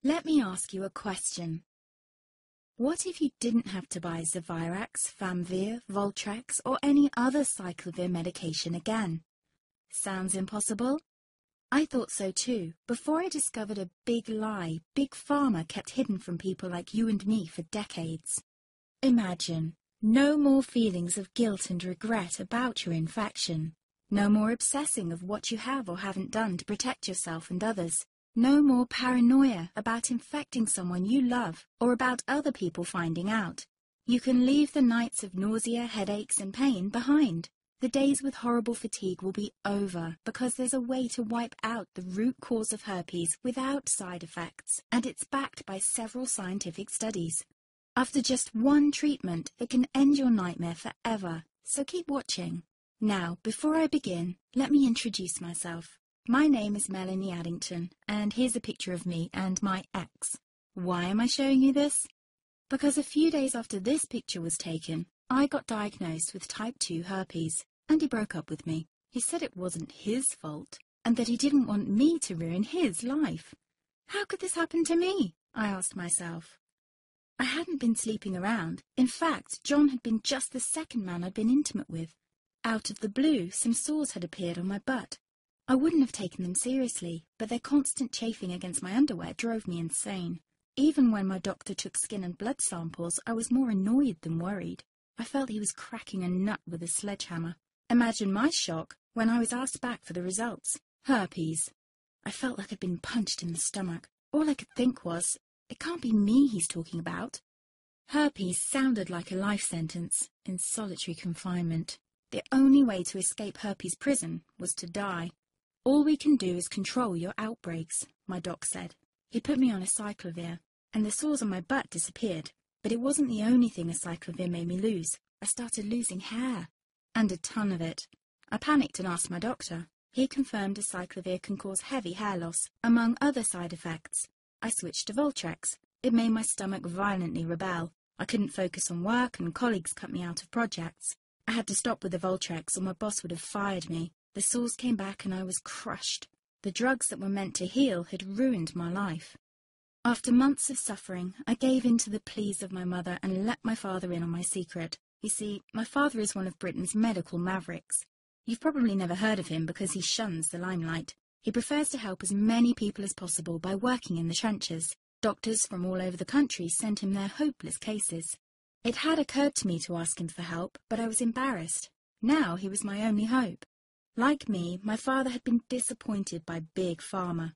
Let me ask you a question. What if you didn't have to buy Zevirax, Famvir, Voltrex, or any other cyclovir medication again? Sounds impossible? I thought so too, before I discovered a big lie Big Pharma kept hidden from people like you and me for decades. Imagine, no more feelings of guilt and regret about your infection. No more obsessing of what you have or haven't done to protect yourself and others. No more paranoia about infecting someone you love or about other people finding out. You can leave the nights of nausea, headaches and pain behind. The days with horrible fatigue will be over because there's a way to wipe out the root cause of herpes without side effects, and it's backed by several scientific studies. After just one treatment, it can end your nightmare forever, so keep watching. Now, before I begin, let me introduce myself. My name is Melanie Addington, and here's a picture of me and my ex. Why am I showing you this? Because a few days after this picture was taken, I got diagnosed with type 2 herpes, and he broke up with me. He said it wasn't his fault, and that he didn't want me to ruin his life. How could this happen to me? I asked myself. I hadn't been sleeping around. In fact, John had been just the second man I'd been intimate with. Out of the blue, some sores had appeared on my butt. I wouldn't have taken them seriously, but their constant chafing against my underwear drove me insane. Even when my doctor took skin and blood samples, I was more annoyed than worried. I felt he was cracking a nut with a sledgehammer. Imagine my shock when I was asked back for the results. Herpes. I felt like I'd been punched in the stomach. All I could think was, it can't be me he's talking about. Herpes sounded like a life sentence in solitary confinement. The only way to escape herpes prison was to die. All we can do is control your outbreaks, my doc said. He put me on a cyclovir, and the sores on my butt disappeared. But it wasn't the only thing a cyclovir made me lose. I started losing hair, and a ton of it. I panicked and asked my doctor. He confirmed a cyclovir can cause heavy hair loss, among other side effects. I switched to Voltrex. It made my stomach violently rebel. I couldn't focus on work, and colleagues cut me out of projects. I had to stop with the Voltrex, or my boss would have fired me. The sores came back and I was crushed. The drugs that were meant to heal had ruined my life. After months of suffering, I gave in to the pleas of my mother and let my father in on my secret. You see, my father is one of Britain's medical mavericks. You've probably never heard of him because he shuns the limelight. He prefers to help as many people as possible by working in the trenches. Doctors from all over the country sent him their hopeless cases. It had occurred to me to ask him for help, but I was embarrassed. Now he was my only hope. Like me, my father had been disappointed by Big Pharma.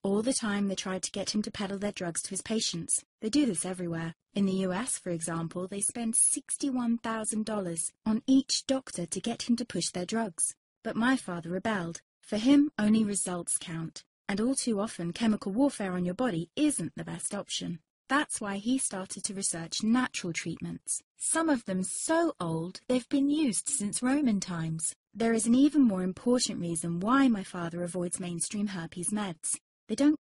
All the time they tried to get him to peddle their drugs to his patients. They do this everywhere. In the US, for example, they spend $61,000 on each doctor to get him to push their drugs. But my father rebelled. For him, only results count. And all too often, chemical warfare on your body isn't the best option. That's why he started to research natural treatments. Some of them so old, they've been used since Roman times. There is an even more important reason why my father avoids mainstream herpes meds. They don't